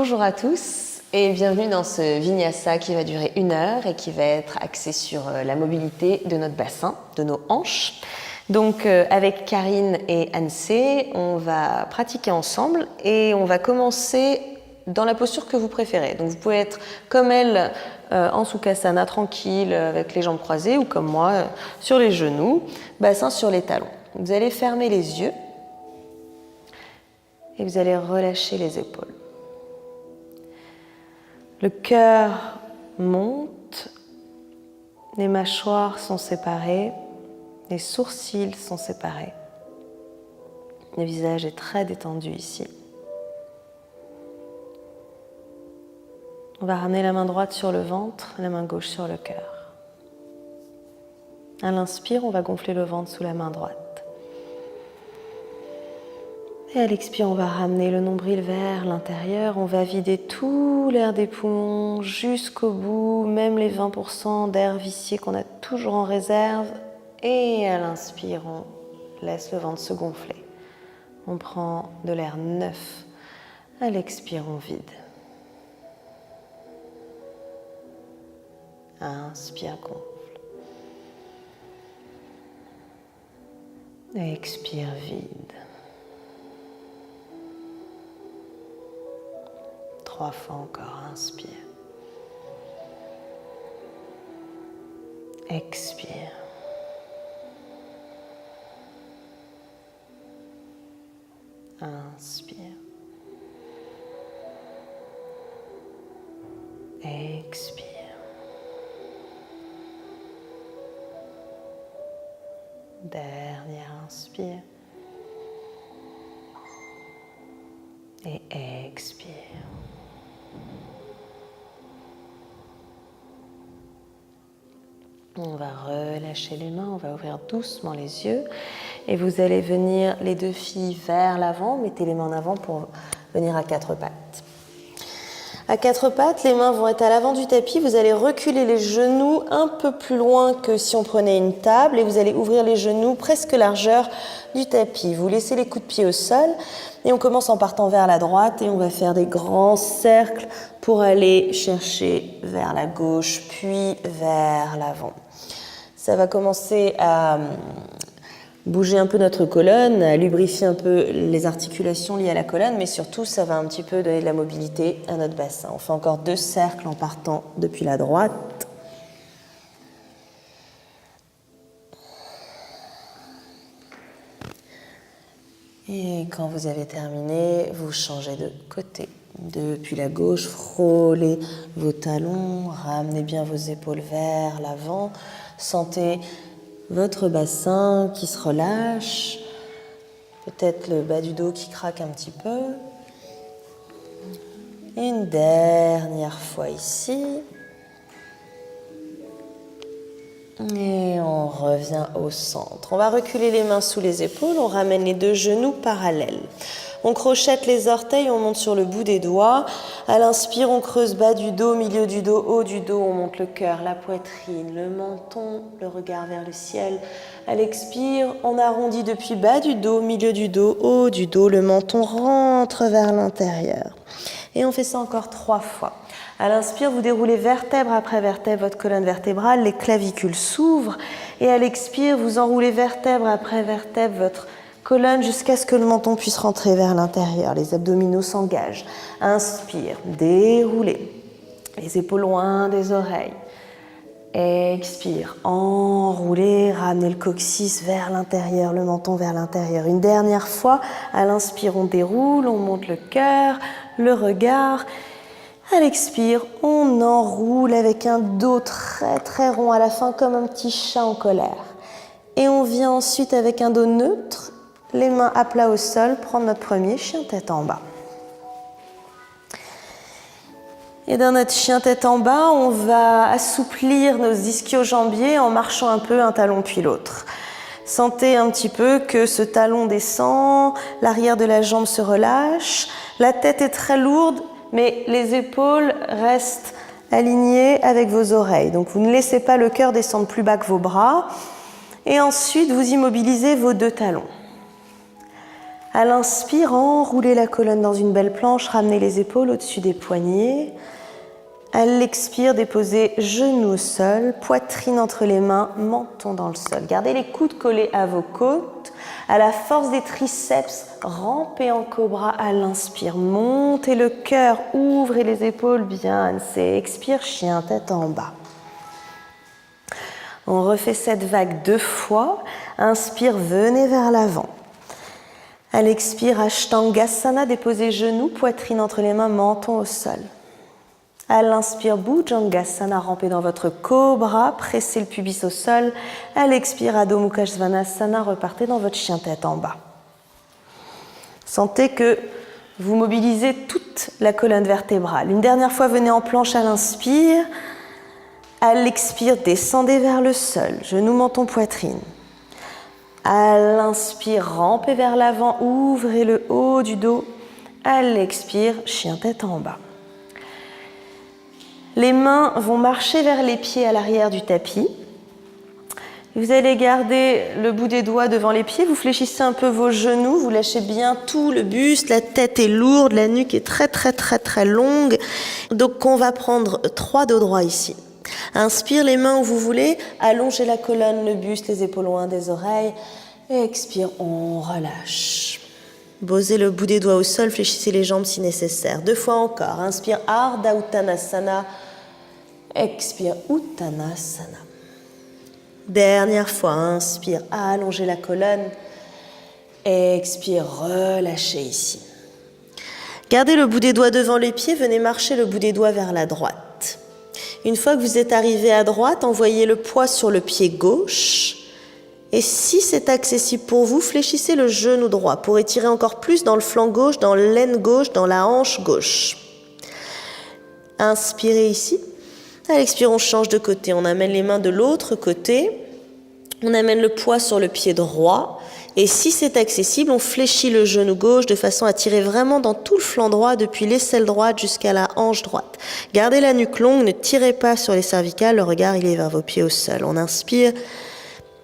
Bonjour à tous et bienvenue dans ce vinyasa qui va durer 1 heure et qui va être axé sur la mobilité de notre bassin, de nos hanches. Donc avec Karine et Anne-C, on va pratiquer ensemble et on va commencer dans la posture que vous préférez. Donc vous pouvez être comme elle en Sukhasana, tranquille, avec les jambes croisées, ou comme moi, sur les genoux, bassin sur les talons. Vous allez fermer les yeux et vous allez relâcher les épaules. Le cœur monte, les mâchoires sont séparées, les sourcils sont séparés. Le visage est très détendu ici. On va ramener la main droite sur le ventre, la main gauche sur le cœur. À l'inspire, on va gonfler le ventre sous la main droite. Et à l'expire, on va ramener le nombril vers l'intérieur. On va vider tout l'air des poumons jusqu'au bout, même les 20% d'air vicié qu'on a toujours en réserve. Et à l'inspire, on laisse le ventre se gonfler. On prend de l'air neuf. À l'expire, on vide. Inspire, gonfle. Expire, vide. 3 fois encore, inspire. Expire. Inspire. Expire. Dernière inspire. Et expire. On va relâcher les mains, on va ouvrir doucement les yeux et vous allez venir les 2 filles vers l'avant, mettez les mains en avant pour venir à 4 pattes. À 4 pattes, les mains vont être à l'avant du tapis, vous allez reculer les genoux un peu plus loin que si on prenait une table et vous allez ouvrir les genoux presque largeur du tapis. Vous laissez les coups de pied au sol et on commence en partant vers la droite et on va faire des grands cercles pour aller chercher vers la gauche puis vers l'avant. Ça va commencer à bouger un peu notre colonne, à lubrifier un peu les articulations liées à la colonne, mais surtout ça va un petit peu donner de la mobilité à notre bassin. On fait encore 2 cercles en partant depuis la droite. Et quand vous avez terminé, vous changez de côté. Depuis la gauche, frôlez vos talons, ramenez bien vos épaules vers l'avant. Sentez votre bassin qui se relâche, peut-être le bas du dos qui craque un petit peu. Et une dernière fois ici. Et on revient au centre. On va reculer les mains sous les épaules, on ramène les 2 genoux parallèles. On crochette les orteils, on monte sur le bout des doigts. À l'inspire, on creuse bas du dos, milieu du dos, haut du dos. On monte le cœur, la poitrine, le menton, le regard vers le ciel. À l'expire, on arrondit depuis bas du dos, milieu du dos, haut du dos. Le menton rentre vers l'intérieur. Et on fait ça encore 3 fois. À l'inspire, vous déroulez vertèbre après vertèbre votre colonne vertébrale, les clavicules s'ouvrent. Et à l'expire, vous enroulez vertèbre après vertèbre votre colonne jusqu'à ce que le menton puisse rentrer vers l'intérieur. Les abdominaux s'engagent. Inspire, déroulez. Les épaules loin des oreilles. Expire, enroulez, ramenez le coccyx vers l'intérieur, le menton vers l'intérieur. Une dernière fois, à l'inspire, on déroule, on monte le cœur, le regard. À l'expire, on enroule avec un dos très très rond à la fin, comme un petit chat en colère. Et on vient ensuite avec un dos neutre, les mains à plat au sol, prendre notre premier chien tête en bas. Et dans notre chien tête en bas, on va assouplir nos ischio-jambiers en marchant un peu un talon puis l'autre. Sentez un petit peu que ce talon descend, l'arrière de la jambe se relâche, la tête est très lourde, mais les épaules restent alignées avec vos oreilles. Donc vous ne laissez pas le cœur descendre plus bas que vos bras. Et ensuite, vous immobilisez vos 2 talons. À l'inspire, enroulez la colonne dans une belle planche, ramenez les épaules au-dessus des poignets. À l'expire, déposez genoux au sol, poitrine entre les mains, menton dans le sol. Gardez les coudes collés à vos côtes. À la force des triceps, rampez en cobra à l'inspire. Montez le cœur, ouvrez les épaules bien. Expire, chien, tête en bas. On refait cette vague 2 fois. Inspire, venez vers l'avant. À l'expire, Ashtangasana, déposez genoux, poitrine entre les mains, menton au sol. À l'inspire, Bhujangasana, rampez dans votre cobra, pressez le pubis au sol. À l'expire, Adho Mukha Svanasana, repartez dans votre chien tête en bas. Sentez que vous mobilisez toute la colonne vertébrale. Une dernière fois, venez en planche à l'inspire. À l'expire, descendez vers le sol, genoux, menton, poitrine. À l'inspire, rampez vers l'avant, ouvrez le haut du dos. À l'expire, chien tête en bas. Les mains vont marcher vers les pieds à l'arrière du tapis. Vous allez garder le bout des doigts devant les pieds. Vous fléchissez un peu vos genoux. Vous lâchez bien tout le buste. La tête est lourde. La nuque est très longue. Donc, on va prendre 3 dos droits ici. Inspire les mains où vous voulez. Allongez la colonne, le buste, les épaules loin des oreilles. Expire, on relâche. Posez le bout des doigts au sol, fléchissez les jambes si nécessaire. 2 fois encore. Inspire, Ardha Uttanasana. Expire, Uttanasana. Dernière fois, inspire, allongez la colonne. Expire, relâchez ici. Gardez le bout des doigts devant les pieds, venez marcher le bout des doigts vers la droite. Une fois que vous êtes arrivé à droite, envoyez le poids sur le pied gauche. Et si c'est accessible pour vous, fléchissez le genou droit pour étirer encore plus dans le flanc gauche, dans l'aine gauche, dans la hanche gauche. Inspirez ici. À l'expire, on change de côté. On amène les mains de l'autre côté. On amène le poids sur le pied droit. Et si c'est accessible, on fléchit le genou gauche de façon à tirer vraiment dans tout le flanc droit, depuis l'aisselle droite jusqu'à la hanche droite. Gardez la nuque longue, ne tirez pas sur les cervicales. Le regard, il est vers vos pieds au sol. On inspire.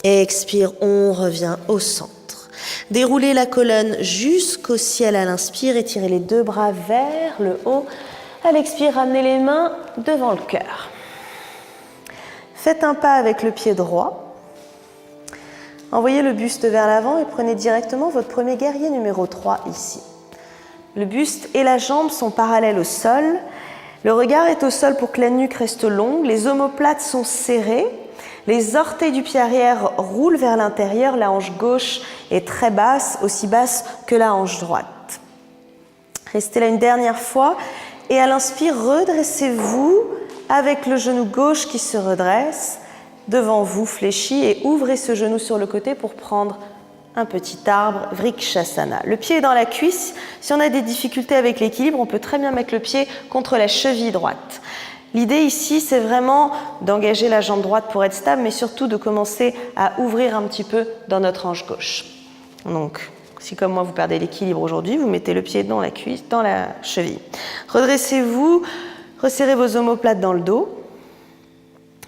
Expire, on revient au centre. Déroulez la colonne jusqu'au ciel à l'inspire, étirez les 2 bras vers le haut. À l'expire, ramenez les mains devant le cœur. Faites un pas avec le pied droit. Envoyez le buste vers l'avant et prenez directement votre premier guerrier numéro 3 ici. Le buste et la jambe sont parallèles au sol. Le regard est au sol pour que la nuque reste longue. Les omoplates sont serrées. Les orteils du pied arrière roulent vers l'intérieur. La hanche gauche est très basse, aussi basse que la hanche droite. Restez là une dernière fois. Et à l'inspire, redressez-vous avec le genou gauche qui se redresse. Devant vous, fléchi, et ouvrez ce genou sur le côté pour prendre un petit arbre, Vrikshasana. Le pied est dans la cuisse. Si on a des difficultés avec l'équilibre, on peut très bien mettre le pied contre la cheville droite. L'idée ici, c'est vraiment d'engager la jambe droite pour être stable, mais surtout de commencer à ouvrir un petit peu dans notre hanche gauche. Donc, si comme moi vous perdez l'équilibre aujourd'hui, vous mettez le pied dans la cuisse, dans la cheville. Redressez-vous, resserrez vos omoplates dans le dos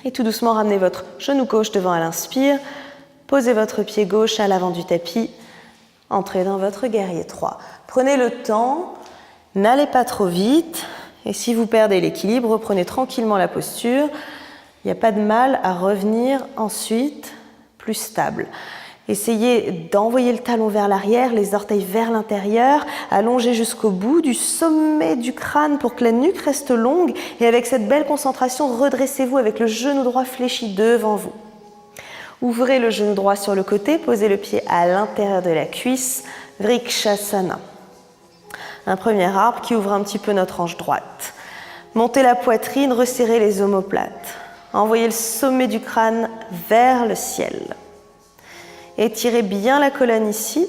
et tout doucement ramenez votre genou gauche devant à l'inspire. Posez votre pied gauche à l'avant du tapis. Entrez dans votre guerrier 3. Prenez le temps, n'allez pas trop vite. Et si vous perdez l'équilibre, reprenez tranquillement la posture. Il n'y a pas de mal à revenir ensuite plus stable. Essayez d'envoyer le talon vers l'arrière, les orteils vers l'intérieur, allongez jusqu'au bout du sommet du crâne pour que la nuque reste longue. Et avec cette belle concentration, redressez-vous avec le genou droit fléchi devant vous. Ouvrez le genou droit sur le côté, posez le pied à l'intérieur de la cuisse, Vrikshasana. Un premier arbre qui ouvre un petit peu notre hanche droite. Montez la poitrine, resserrez les omoplates. Envoyez le sommet du crâne vers le ciel. Étirez bien la colonne ici.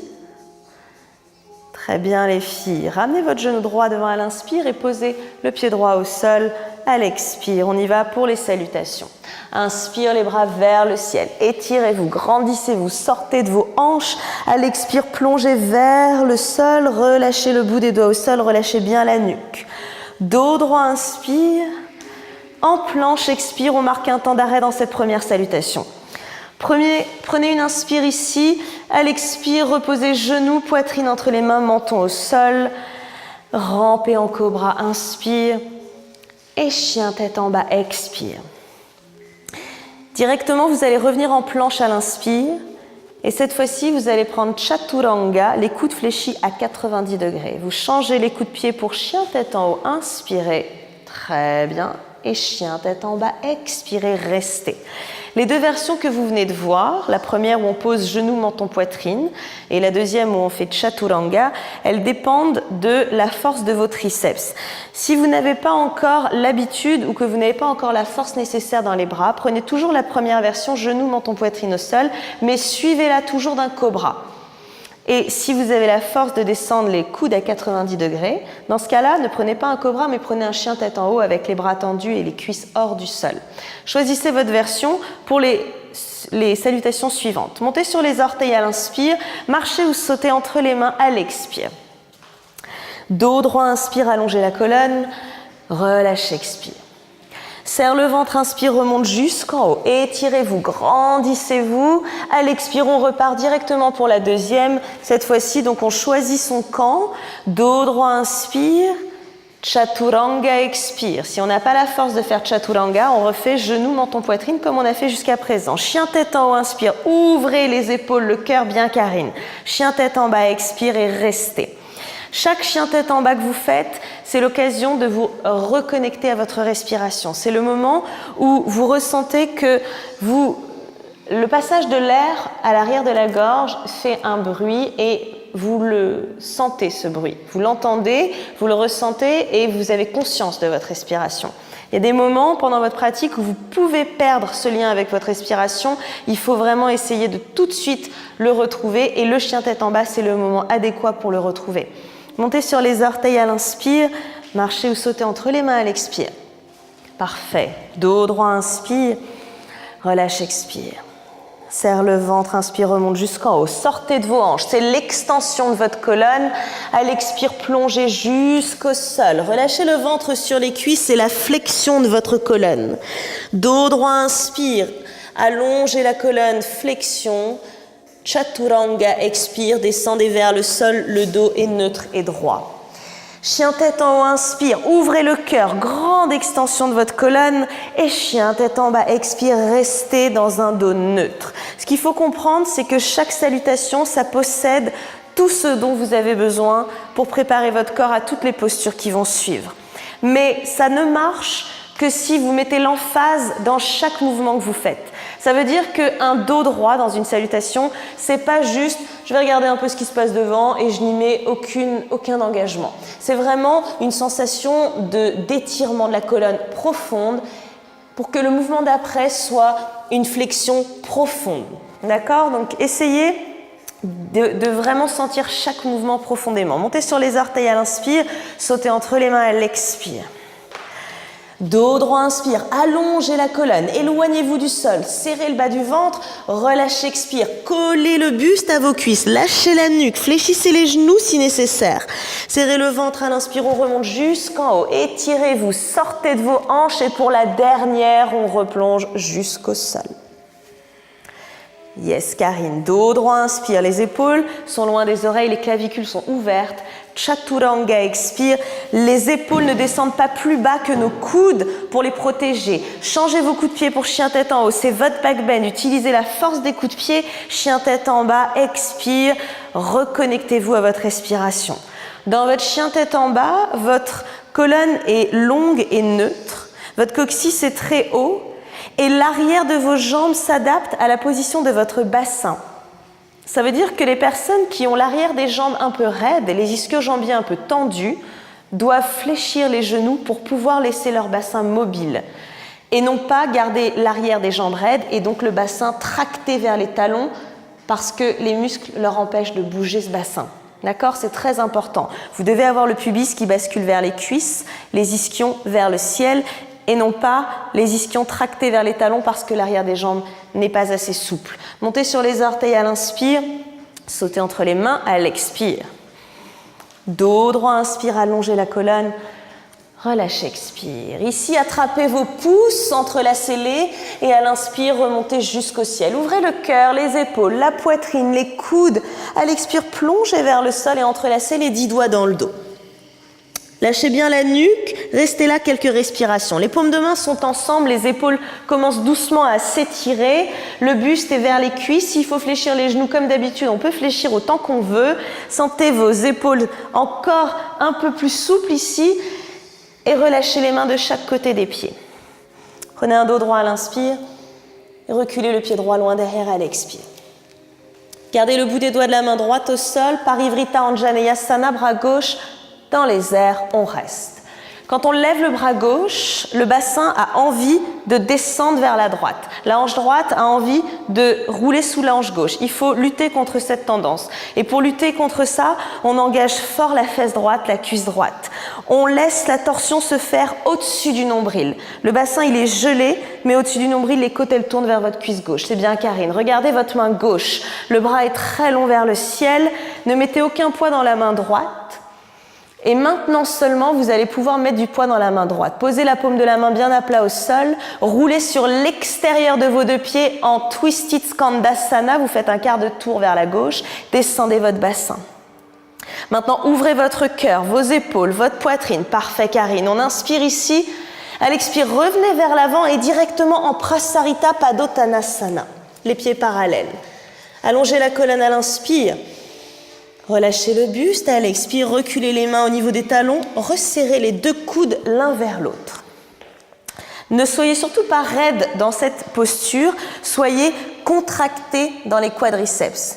Très bien les filles. Ramenez votre genou droit devant à l'inspire et posez le pied droit au sol à l'expire. On y va pour les salutations. Inspire, les bras vers le ciel. Étirez-vous, grandissez-vous, sortez de vos hanches. À l'expire, plongez vers le sol. Relâchez le bout des doigts au sol, relâchez bien la nuque. Dos droit, inspire. En planche, expire, on marque un temps d'arrêt dans cette première salutation. Prenez une inspire ici. À l'expire, reposez genoux, poitrine entre les mains, menton au sol. Rampez en cobra, inspire. Et chien tête en bas, expire. Directement, vous allez revenir en planche à l'inspire. Et cette fois-ci, vous allez prendre Chaturanga, les coudes fléchis à 90 degrés. Vous changez les coups de pied pour chien tête en haut, inspirez. Très bien. Et chien tête en bas, expirez, restez. Les deux versions que vous venez de voir, la première où on pose genou, menton, poitrine, et la deuxième où on fait Chaturanga, elles dépendent de la force de vos triceps. Si vous n'avez pas encore l'habitude ou que vous n'avez pas encore la force nécessaire dans les bras, prenez toujours la première version, genou, menton, poitrine au sol, mais suivez-la toujours d'un cobra. Et si vous avez la force de descendre les coudes à 90 degrés, dans ce cas-là, ne prenez pas un cobra, mais prenez un chien tête en haut avec les bras tendus et les cuisses hors du sol. Choisissez votre version pour les salutations suivantes. Montez sur les orteils à l'inspire, marchez ou sautez entre les mains à l'expire. Dos droit, inspire, allongez la colonne, relâchez, expire. Serre le ventre, inspire, remonte jusqu'en haut. Étirez-vous, grandissez-vous. À l'expire, on repart directement pour la deuxième. Cette fois-ci, donc on choisit son camp. Dos droit, inspire. Chaturanga, expire. Si on n'a pas la force de faire Chaturanga, on refait genou, menton, poitrine comme on a fait jusqu'à présent. Chien tête en haut, inspire. Ouvrez les épaules, le cœur bien carine. Chien tête en bas, expire et restez. Chaque chien tête en bas que vous faites, c'est l'occasion de vous reconnecter à votre respiration. C'est le moment où vous ressentez que le passage de l'air à l'arrière de la gorge fait un bruit et vous le sentez, ce bruit. Vous l'entendez, vous le ressentez et vous avez conscience de votre respiration. Il y a des moments pendant votre pratique où vous pouvez perdre ce lien avec votre respiration. Il faut vraiment essayer de tout de suite le retrouver et le chien tête en bas, c'est le moment adéquat pour le retrouver. Montez sur les orteils à l'inspire, marchez ou sautez entre les mains à l'expire. Parfait. Dos droit, inspire, relâche, expire. Serre le ventre, inspire, remonte jusqu'en haut. Sortez de vos hanches, c'est l'extension de votre colonne. À l'expire, plongez jusqu'au sol. Relâchez le ventre sur les cuisses, c'est la flexion de votre colonne. Dos droit, inspire, allongez la colonne, flexion. Chaturanga, expire, descendez vers le sol, le dos est neutre et droit. Chien tête en haut, inspire, ouvrez le cœur, grande extension de votre colonne. Et chien tête en bas, expire, restez dans un dos neutre. Ce qu'il faut comprendre, c'est que chaque salutation, ça possède tout ce dont vous avez besoin pour préparer votre corps à toutes les postures qui vont suivre. Mais ça ne marche que si vous mettez l'emphase dans chaque mouvement que vous faites. Ça veut dire qu'un dos droit dans une salutation, c'est pas juste je vais regarder un peu ce qui se passe devant et je n'y mets aucun engagement. C'est vraiment une sensation d'étirement de la colonne profonde pour que le mouvement d'après soit une flexion profonde. D'accord ? Donc essayez de vraiment sentir chaque mouvement profondément. Montez sur les orteils à l'inspire, sautez entre les mains à l'expire. Dos droit, inspire, allongez la colonne, éloignez-vous du sol, serrez le bas du ventre, relâchez, expire, collez le buste à vos cuisses, lâchez la nuque, fléchissez les genoux si nécessaire. Serrez le ventre à l'inspire, on remonte jusqu'en haut, étirez-vous, sortez de vos hanches et pour la dernière, on replonge jusqu'au sol. Yes, Karine. Dos droit, inspire, les épaules sont loin des oreilles, les clavicules sont ouvertes. Chaturanga, expire. Les épaules ne descendent pas plus bas que nos coudes pour les protéger. Changez vos coups de pied pour chien tête en haut. C'est votre back bend. Utilisez la force des coups de pied. Chien tête en bas, expire. Reconnectez-vous à votre respiration. Dans votre chien tête en bas, votre colonne est longue et neutre. Votre coccyx est très haut. Et l'arrière de vos jambes s'adapte à la position de votre bassin. Ça veut dire que les personnes qui ont l'arrière des jambes un peu raides et les ischio-jambiers un peu tendus doivent fléchir les genoux pour pouvoir laisser leur bassin mobile et non pas garder l'arrière des jambes raides et donc le bassin tracté vers les talons parce que les muscles leur empêchent de bouger ce bassin. D'accord ? C'est très important. Vous devez avoir le pubis qui bascule vers les cuisses, les ischions vers le ciel et non pas les ischions tractés vers les talons parce que l'arrière des jambes n'est pas assez souple. Montez sur les orteils à l'inspire, sautez entre les mains à l'expire. Dos droit, inspire, allongez la colonne, Relâchez, expire. Ici, attrapez vos pouces, entrelacez-les et à l'inspire, remontez jusqu'au ciel. Ouvrez le cœur, les épaules, la poitrine, les coudes. À l'expire, plongez vers le sol et entrelacez les 10 doigts dans le dos. Lâchez bien la nuque, restez là quelques respirations. Les paumes de main sont ensemble, les épaules commencent doucement à s'étirer, le buste est vers les cuisses. S'il faut fléchir les genoux comme d'habitude, on peut fléchir autant qu'on veut. Sentez vos épaules encore un peu plus souples ici et relâchez les mains de chaque côté des pieds. Prenez un dos droit à l'inspire et reculez le pied droit loin derrière à l'expire. Gardez le bout des doigts de la main droite au sol, Parivrita Anjaneyasana, bras gauche dans les airs, on reste. Quand on lève le bras gauche, le bassin a envie de descendre vers la droite. La hanche droite a envie de rouler sous la hanche gauche. Il faut lutter contre cette tendance. Et pour lutter contre ça, on engage fort la fesse droite, la cuisse droite. On laisse la torsion se faire au-dessus du nombril. Le bassin, il est gelé, mais au-dessus du nombril, les côtes, elles tournent vers votre cuisse gauche. C'est bien, Karine. Regardez votre main gauche. Le bras est très long vers le ciel. Ne mettez aucun poids dans la main droite. Et maintenant seulement, vous allez pouvoir mettre du poids dans la main droite. Posez la paume de la main bien à plat au sol. Roulez sur l'extérieur de vos deux pieds en Twisted Skandasana. Vous faites un quart de tour vers la gauche. Descendez votre bassin. Maintenant, ouvrez votre cœur, vos épaules, votre poitrine. Parfait, Karine. On inspire ici. À l'expire, revenez vers l'avant et directement en Prasarita Padottanasana. Les pieds parallèles. Allongez la colonne à l'inspire. Relâchez le buste, à l'expire, reculez les mains au niveau des talons, resserrez les deux coudes l'un vers l'autre. Ne soyez surtout pas raide dans cette posture, soyez contracté dans les quadriceps.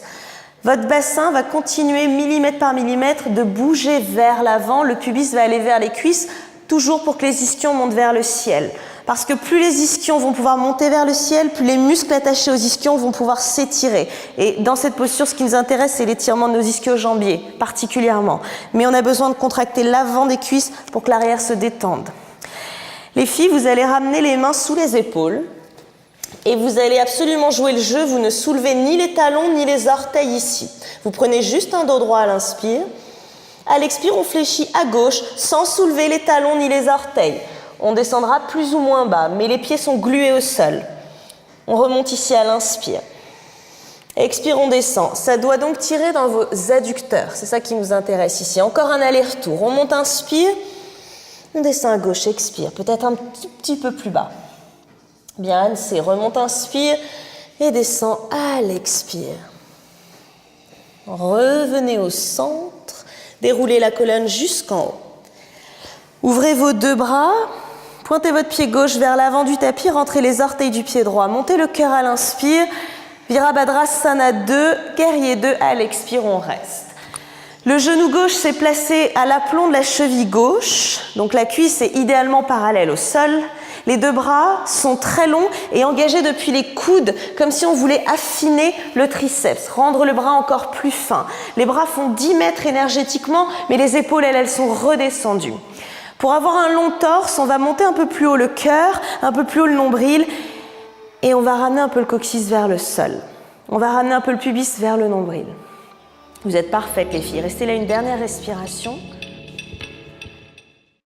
Votre bassin va continuer millimètre par millimètre de bouger vers l'avant, le pubis va aller vers les cuisses, toujours pour que les ischions montent vers le ciel. Parce que plus les ischions vont pouvoir monter vers le ciel, plus les muscles attachés aux ischions vont pouvoir s'étirer. Et dans cette posture, ce qui nous intéresse, c'est l'étirement de nos ischio-jambiers, particulièrement. Mais on a besoin de contracter l'avant des cuisses pour que l'arrière se détende. Les filles, vous allez ramener les mains sous les épaules et vous allez absolument jouer le jeu. Vous ne soulevez ni les talons ni les orteils ici. Vous prenez juste un dos droit à l'inspire. À l'expire, on fléchit à gauche sans soulever les talons ni les orteils. On descendra plus ou moins bas, mais les pieds sont glués au sol. On remonte ici à l'inspire. Expire, on descend. Ça doit donc tirer dans vos adducteurs. C'est ça qui nous intéresse ici. Encore un aller-retour. On monte, inspire. On descend à gauche, expire. Peut-être un petit peu plus bas. Bien, c'est remonte, inspire et descend à l'expire. Revenez au centre. Déroulez la colonne jusqu'en haut. Ouvrez vos deux bras. Pointez votre pied gauche vers l'avant du tapis, rentrez les orteils du pied droit. Montez le cœur à l'inspire. Virabhadrasana 2, guerrier 2, à l'expire, on reste. Le genou gauche s'est placé à l'aplomb de la cheville gauche. Donc la cuisse est idéalement parallèle au sol. Les deux bras sont très longs et engagés depuis les coudes, comme si on voulait affiner le triceps, rendre le bras encore plus fin. Les bras font 10 mètres énergétiquement, mais les épaules, elles sont redescendues. Pour avoir un long torse, on va monter un peu plus haut le cœur, un peu plus haut le nombril et on va ramener un peu le coccyx vers le sol. On va ramener un peu le pubis vers le nombril. Vous êtes parfaites les filles. Restez là une dernière respiration.